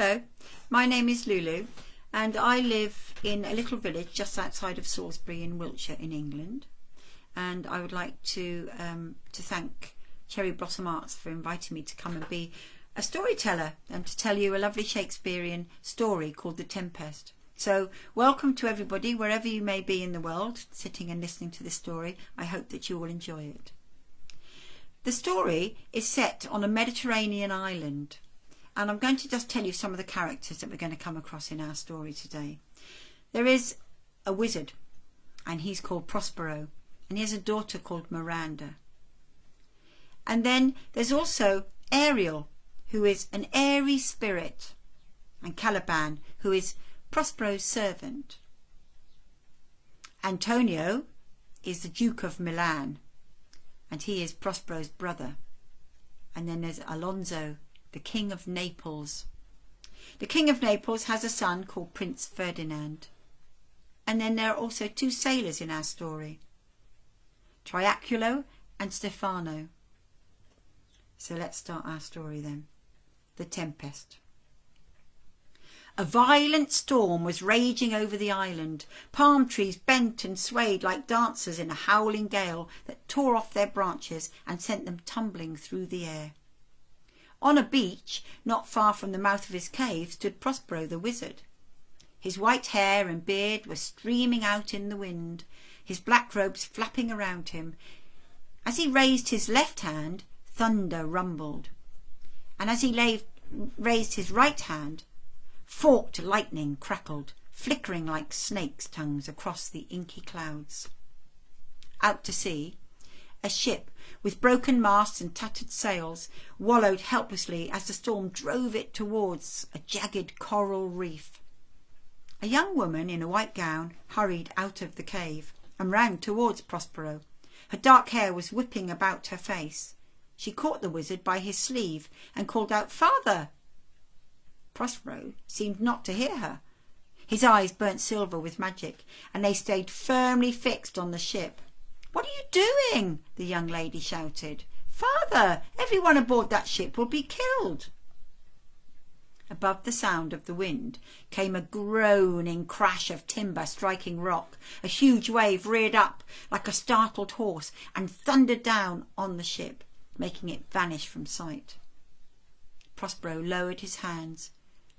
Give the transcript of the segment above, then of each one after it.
Hello, my name is Lulu and I live in a little village just outside of Salisbury in Wiltshire in England, and I would like to thank Cherry Blossom Arts for inviting me to come and be a storyteller and to tell you a lovely Shakespearean story called The Tempest. So welcome to everybody wherever you may be in the world sitting and listening to this story. I hope that you will enjoy it. The story is set on a Mediterranean island, and I'm going to just tell you some of the characters that we're going to come across in our story today. There is a wizard, and he's called Prospero, and he has a daughter called Miranda. And then there's also Ariel, who is an airy spirit, and Caliban, who is Prospero's servant. Antonio is the Duke of Milan, and he is Prospero's brother. And then there's Alonso, the King of Naples. The King of Naples has a son called Prince Ferdinand. And then there are also two sailors in our story, Triaculo and Stefano. So let's start our story then. The Tempest. A violent storm was raging over the island. Palm trees bent and swayed like dancers in a howling gale that tore off their branches and sent them tumbling through the air. On a beach, not far from the mouth of his cave, stood Prospero the wizard. His white hair and beard were streaming out in the wind, his black robes flapping around him. As he raised his left hand, thunder rumbled, and as he raised his right hand, forked lightning crackled, flickering like snakes' tongues across the inky clouds. Out to sea, a ship with broken masts and tattered sails wallowed helplessly as the storm drove it towards a jagged coral reef. A young woman in a white gown hurried out of the cave and ran towards Prospero. Her dark hair was whipping about her face. She caught the wizard by his sleeve and called out, "Father!" Prospero seemed not to hear her. His eyes burnt silver with magic, and they stayed firmly fixed on the ship. "What are you doing?" the young lady shouted. "Father, everyone aboard that ship will be killed." Above the sound of the wind came a groaning crash of timber striking rock. A huge wave reared up like a startled horse and thundered down on the ship, making it vanish from sight. Prospero lowered his hands.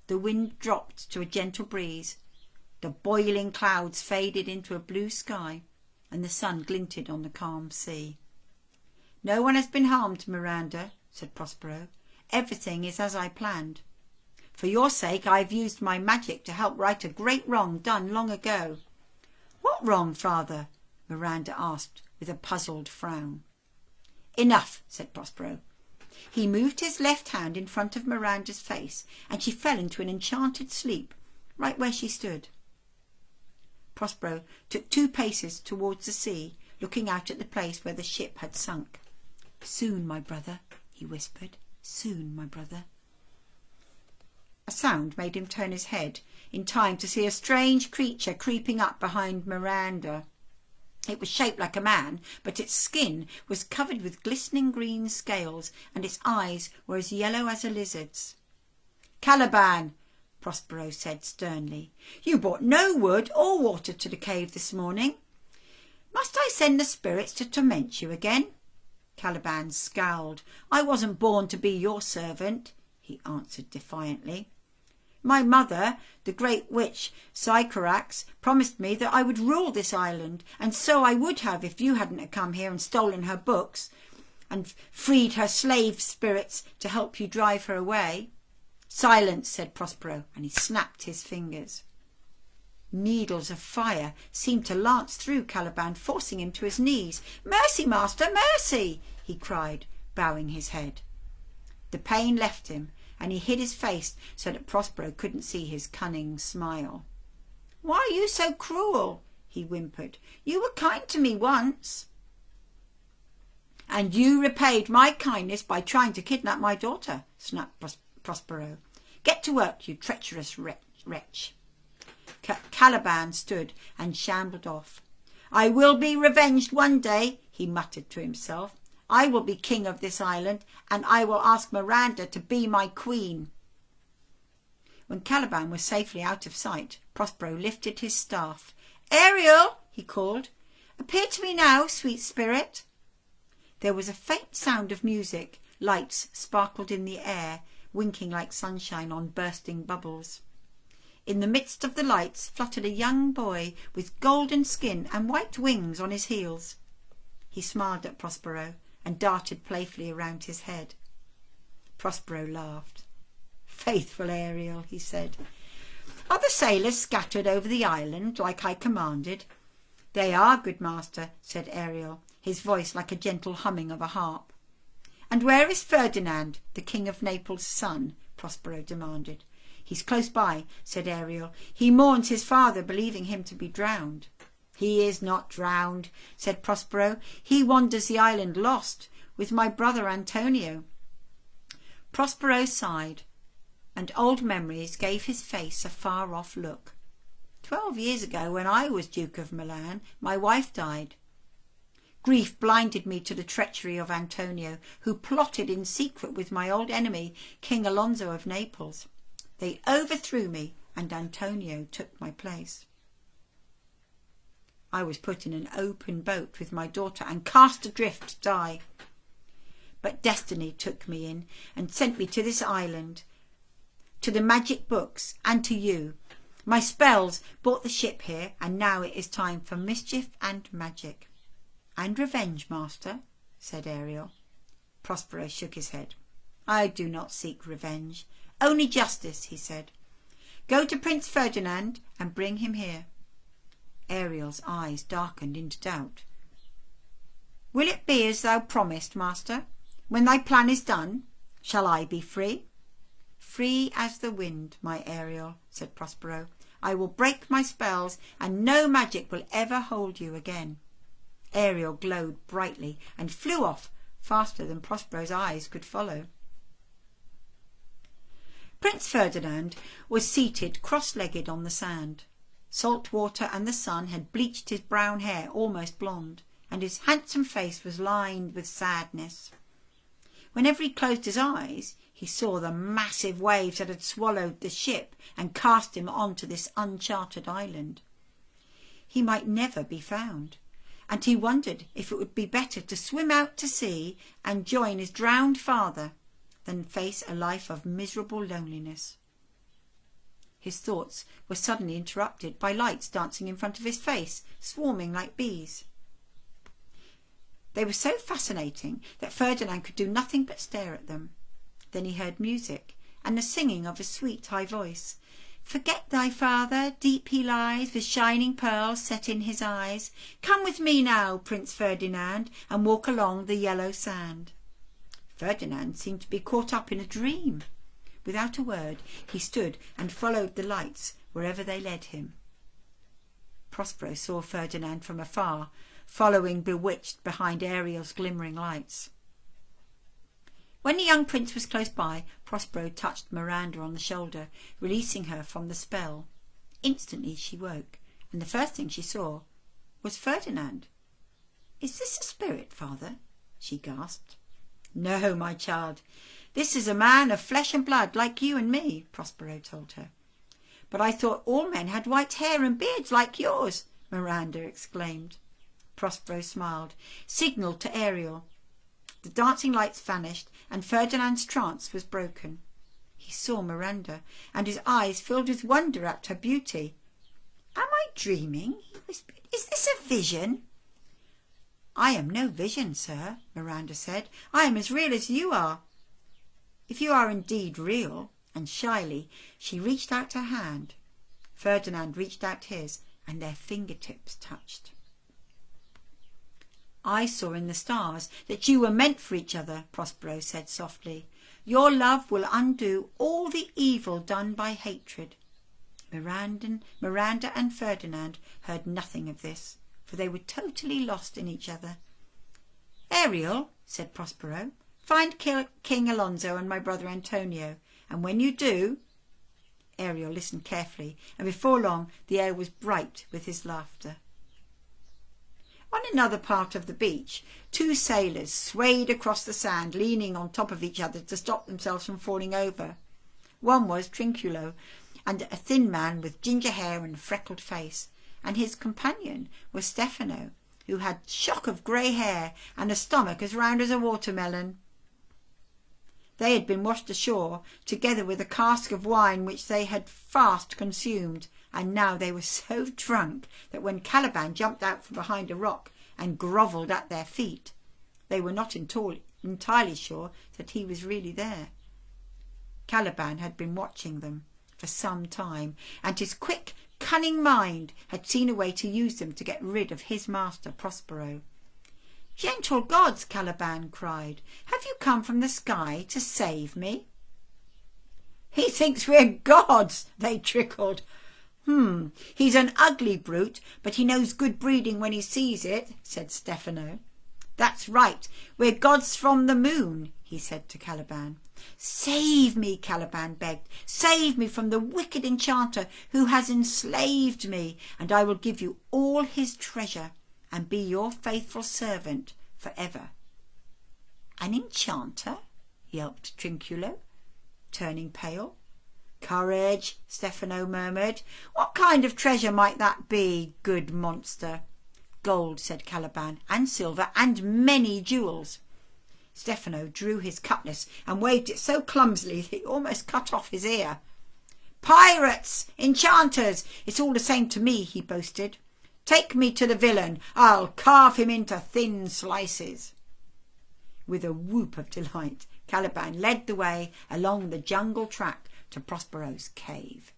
The wind dropped to a gentle breeze. The boiling clouds faded into a blue sky, and the sun glinted on the calm sea. "No one has been harmed, Miranda," said Prospero. "Everything is as I planned. For your sake I have used my magic to help right a great wrong done long ago." "What wrong, father?" Miranda asked with a puzzled frown. "Enough," said Prospero. He moved his left hand in front of Miranda's face, and she fell into an enchanted sleep right where she stood. Prospero took 2 paces towards the sea, looking out at the place where the ship had sunk. "Soon, my brother," he whispered. "Soon, my brother." A sound made him turn his head in time to see a strange creature creeping up behind Miranda. It was shaped like a man, but its skin was covered with glistening green scales, and its eyes were as yellow as a lizard's. "Caliban," Prospero said sternly, "you brought no wood or water to the cave this morning. Must I send the spirits to torment you again?" Caliban scowled. "I wasn't born to be your servant," he answered defiantly. "My mother, the great witch Sycorax, promised me that I would rule this island, and so I would have if you hadn't come here and stolen her books and freed her slave spirits to help you drive her away." "Silence," said Prospero, and he snapped his fingers. Needles of fire seemed to lance through Caliban, forcing him to his knees. "Mercy, master, mercy!" he cried, bowing his head. The pain left him, and he hid his face so that Prospero couldn't see his cunning smile. "Why are you so cruel?" he whimpered. "You were kind to me once." "And you repaid my kindness by trying to kidnap my daughter," snapped Prospero. "Get to work, you treacherous wretch." Caliban stood and shambled off. "I will be revenged one day," he muttered to himself. "I will be king of this island, and I will ask Miranda to be my queen." When Caliban was safely out of sight, Prospero lifted his staff. "Ariel," he called, "appear to me now, sweet spirit." There was a faint sound of music. Lights sparkled in the air, winking like sunshine on bursting bubbles. In the midst of the lights fluttered a young boy with golden skin and white wings on his heels. He smiled at Prospero and darted playfully around his head. Prospero laughed. "Faithful Ariel," he said. "Are the sailors scattered over the island like I commanded?" "They are, good master," said Ariel, his voice like a gentle humming of a harp. "And where is Ferdinand, the King of Naples' son?" Prospero demanded. "He's close by," said Ariel. "He mourns his father, believing him to be drowned." "He is not drowned," said Prospero. "He wanders the island lost with my brother Antonio." Prospero sighed, and old memories gave his face a far-off look. 12 years ago, when I was Duke of Milan, my wife died. Grief blinded me to the treachery of Antonio, who plotted in secret with my old enemy, King Alonso of Naples. They overthrew me, and Antonio took my place. I was put in an open boat with my daughter and cast adrift to die. But destiny took me in and sent me to this island, to the magic books, and to you. My spells brought the ship here, and now it is time for mischief and magic." "And revenge, master," said Ariel. Prospero shook his head. "I do not seek revenge, only justice," he said. "Go to Prince Ferdinand and bring him here." Ariel's eyes darkened into doubt. "Will it be as thou promised, master? When thy plan is done, shall I be free?" "Free as the wind, my Ariel," said Prospero. "I will break my spells, and no magic will ever hold you again." Ariel glowed brightly and flew off faster than Prospero's eyes could follow. Prince Ferdinand was seated cross-legged on the sand. Salt water and the sun had bleached his brown hair almost blonde, and his handsome face was lined with sadness. Whenever he closed his eyes, he saw the massive waves that had swallowed the ship and cast him onto this uncharted island. He might never be found, and he wondered if it would be better to swim out to sea and join his drowned father than face a life of miserable loneliness. His thoughts were suddenly interrupted by lights dancing in front of his face, swarming like bees. They were so fascinating that Ferdinand could do nothing but stare at them. Then he heard music and the singing of a sweet high voice. "Forget thy father, deep he lies, with shining pearls set in his eyes. Come with me now, Prince Ferdinand, and walk along the yellow sand." Ferdinand seemed to be caught up in a dream. Without a word, he stood and followed the lights wherever they led him. Prospero saw Ferdinand from afar, following bewitched behind Ariel's glimmering lights. When the young prince was close by, Prospero touched Miranda on the shoulder, releasing her from the spell. Instantly she woke, and the first thing she saw was Ferdinand. "Is this a spirit, father?" she gasped. "No, my child. This is a man of flesh and blood like you and me," Prospero told her. "But I thought all men had white hair and beards like yours," Miranda exclaimed. Prospero smiled, signalled to Ariel. The dancing lights vanished, and Ferdinand's trance was broken. He saw Miranda, and his eyes filled with wonder at her beauty. "Am I dreaming?" he whispered. "Is this a vision?" "I am no vision, sir," Miranda said. "I am as real as you are." "If you are indeed real," and shyly she reached out her hand. Ferdinand reached out his, and their fingertips touched. "I saw in the stars that you were meant for each other," Prospero said softly. "Your love will undo all the evil done by hatred." Miranda and Ferdinand heard nothing of this, for they were totally lost in each other. "Ariel," said Prospero, "find King Alonso and my brother Antonio, and when you do—" Ariel listened carefully, and before long the air was bright with his laughter. On another part of the beach, two sailors swayed across the sand, leaning on top of each other to stop themselves from falling over. One was Trinculo, and a thin man with ginger hair and freckled face, and his companion was Stefano, who had shock of grey hair and a stomach as round as a watermelon. They had been washed ashore, together with a cask of wine which they had fast consumed, and now they were so drunk that when Caliban jumped out from behind a rock and grovelled at their feet, they were not entirely sure that he was really there. Caliban had been watching them for some time, and his quick, cunning mind had seen a way to use them to get rid of his master Prospero. "Gentle gods," Caliban cried, "have you come from the sky to save me?" "He thinks we're gods," they trickled. He's an ugly brute, but he knows good breeding when he sees it," said Stefano. "That's right, we're gods from the moon," he said to Caliban. "Save me," Caliban begged. "Save me from the wicked enchanter who has enslaved me, and I will give you all his treasure and be your faithful servant forever." "An enchanter?" yelped Trinculo, turning pale. "Courage," Stefano murmured. "What kind of treasure might that be, good monster?" "Gold," said Caliban, "and silver, and many jewels." Stefano drew his cutlass and waved it so clumsily that he almost cut off his ear. "Pirates! Enchanters! It's all the same to me," he boasted. "Take me to the villain. I'll carve him into thin slices." With a whoop of delight, Caliban led the way along the jungle track to Prospero's cave.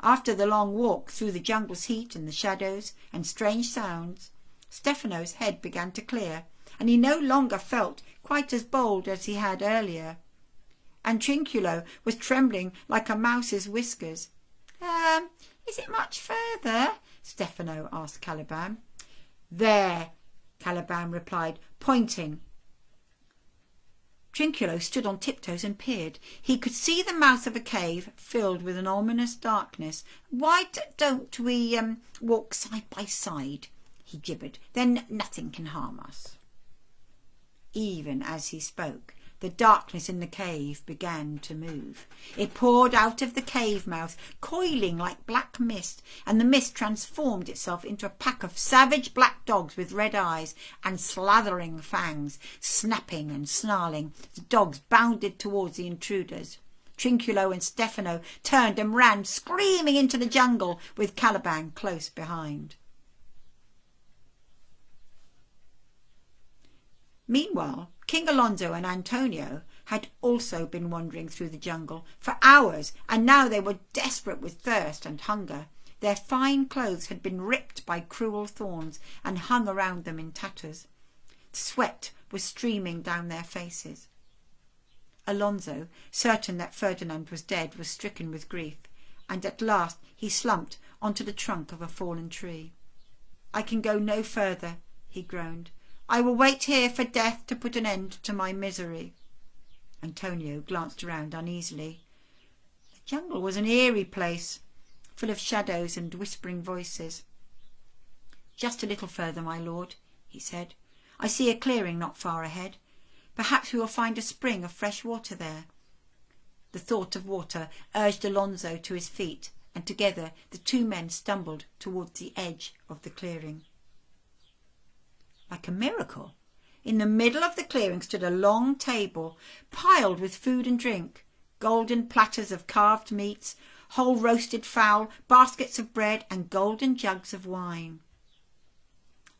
After the long walk through the jungle's heat and the shadows and strange sounds, Stefano's head began to clear, and he no longer felt quite as bold as he had earlier. And Trinculo was trembling like a mouse's whiskers. Is it much further?" Stefano asked Caliban. "There," Caliban replied, pointing. Trinculo stood on tiptoes and peered. He could see the mouth of a cave filled with an ominous darkness. "Why don't we walk side by side?" he gibbered. "Then nothing can harm us." Even as he spoke, the darkness in the cave began to move. It poured out of the cave mouth, coiling like black mist, and the mist transformed itself into a pack of savage black dogs with red eyes and slathering fangs. Snapping and snarling, the dogs bounded towards the intruders. Trinculo and Stefano turned and ran screaming into the jungle, with Caliban close behind. Meanwhile, King Alonso and Antonio had also been wandering through the jungle for hours, and now they were desperate with thirst and hunger. Their fine clothes had been ripped by cruel thorns and hung around them in tatters. Sweat was streaming down their faces. Alonso, certain that Ferdinand was dead, was stricken with grief, and at last he slumped onto the trunk of a fallen tree. "I can go no further," he groaned. "I will wait here for death to put an end to my misery." Antonio glanced around uneasily. The jungle was an eerie place, full of shadows and whispering voices. "Just a little further, my lord," he said. "I see a clearing not far ahead. Perhaps we will find a spring of fresh water there." The thought of water urged Alonso to his feet, and together the two men stumbled towards the edge of the clearing. Like a miracle, in the middle of the clearing stood a long table piled with food and drink, golden platters of carved meats, whole roasted fowl, baskets of bread, and golden jugs of wine.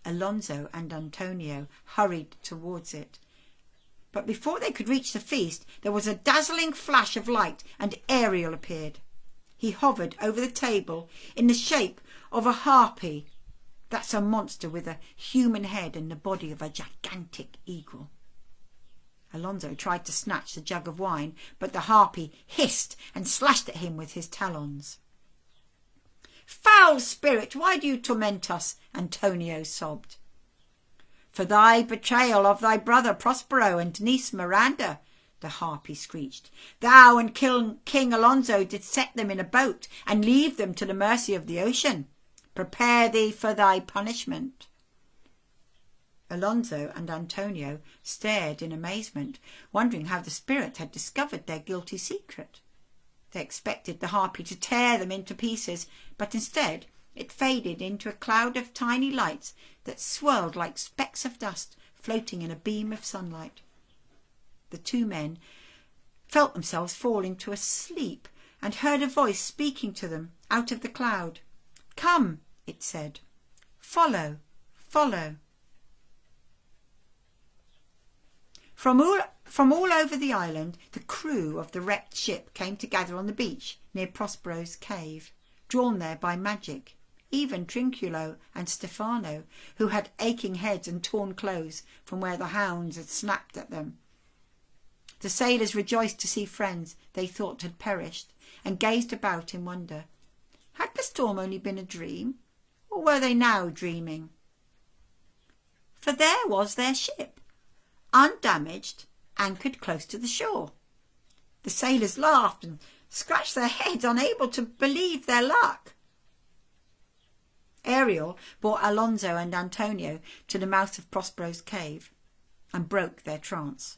Alonso and Antonio hurried towards it. But before they could reach the feast, there was a dazzling flash of light, and Ariel appeared. He hovered over the table in the shape of a harpy. That's a monster with a human head and the body of a gigantic eagle. Alonso tried to snatch the jug of wine, but the harpy hissed and slashed at him with his talons. "Foul spirit, why do you torment us?" Antonio sobbed. "For thy betrayal of thy brother Prospero and niece Miranda," the harpy screeched. "Thou and King Alonso did set them in a boat and leave them to the mercy of the ocean. Prepare thee for thy punishment." Alonso and Antonio stared in amazement, wondering how the spirit had discovered their guilty secret. They expected the harpy to tear them into pieces, but instead it faded into a cloud of tiny lights that swirled like specks of dust floating in a beam of sunlight. The two men felt themselves fall into a sleep and heard a voice speaking to them out of the cloud. "Come," it said. "Follow, follow." From all over the island, the crew of the wrecked ship came to gather on the beach near Prospero's cave, drawn there by magic. Even Trinculo and Stefano, who had aching heads and torn clothes from where the hounds had snapped at them. The sailors rejoiced to see friends they thought had perished, and gazed about in wonder. Had the storm only been a dream, or were they now dreaming? For there was their ship, undamaged, anchored close to the shore. The sailors laughed and scratched their heads, unable to believe their luck. Ariel brought Alonso and Antonio to the mouth of Prospero's cave and broke their trance.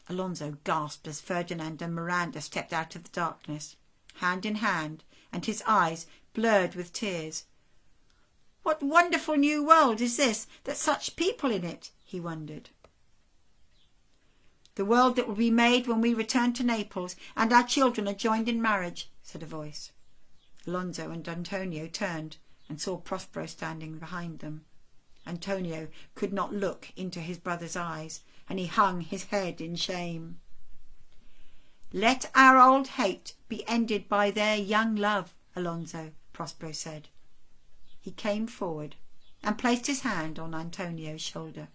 Alonso gasped as Ferdinand and Miranda stepped out of the darkness, hand in hand, and his eyes blurred with tears. "What wonderful new world is this, that such people in it?" he wondered. "The world that will be made when we return to Naples and our children are joined in marriage," said a voice. Alonso and Antonio turned and saw Prospero standing behind them. Antonio could not look into his brother's eyes, and he hung his head in shame. "Let our old hate be ended by their young love, Alonso," Prospero said. He came forward and placed his hand on Antonio's shoulder.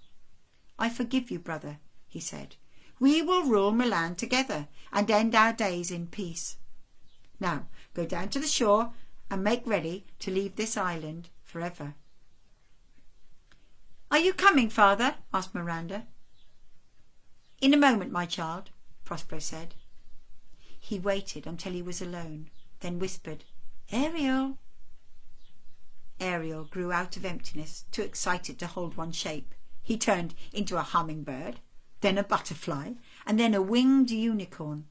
"I forgive you, brother," he said. "We will rule Milan together and end our days in peace. Now go down to the shore and make ready to leave this island forever." "Are you coming, father?" asked Miranda. "In a moment, my child," Prospero said. He waited until he was alone, then whispered, "Ariel." Ariel grew out of emptiness, too excited to hold one shape. He turned into a hummingbird, then a butterfly, and then a winged unicorn.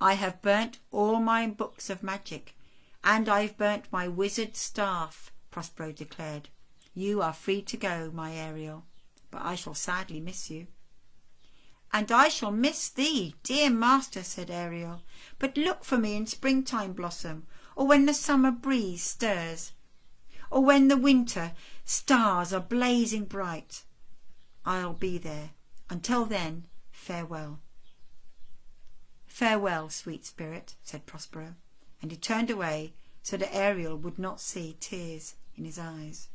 "I have burnt all my books of magic, and I've burnt my wizard staff," Prospero declared. "You are free to go, my Ariel, but I shall sadly miss you." "And I shall miss thee, dear master," said Ariel. "But look for me in springtime blossom, or when the summer breeze stirs, or when the winter stars are blazing bright. I'll be there. Until then, farewell." "Farewell, sweet spirit," said Prospero, and he turned away so that Ariel would not see tears in his eyes.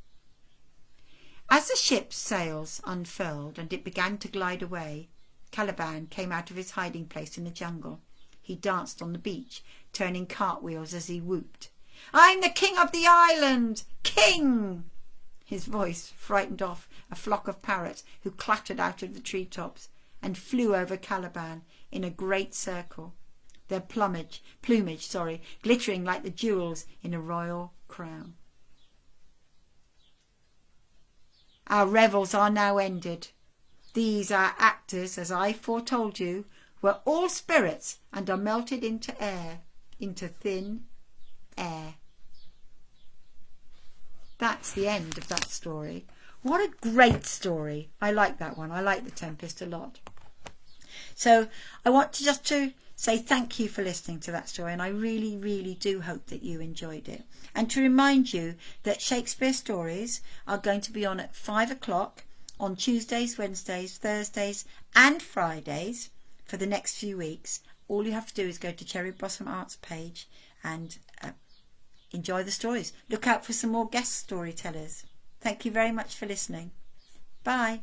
As the ship's sails unfurled and it began to glide away, Caliban came out of his hiding place in the jungle. He danced on the beach, turning cartwheels as he whooped, "I'm the king of the island! King!" His voice frightened off a flock of parrots who clattered out of the treetops and flew over Caliban in a great circle, their plumage, glittering like the jewels in a royal crown. Our revels are now ended. These our actors, as I foretold you, were all spirits and are melted into air, into thin air. That's the end of that story. What a great story. I like that one. I like The Tempest a lot. So I want to say thank you for listening to that story, and I really, really do hope that you enjoyed it. And to remind you that Shakespeare Stories are going to be on at 5 o'clock on Tuesdays, Wednesdays, Thursdays and Fridays for the next few weeks. All you have to do is go to Cherry Blossom Arts page and enjoy the stories. Look out for some more guest storytellers. Thank you very much for listening. Bye.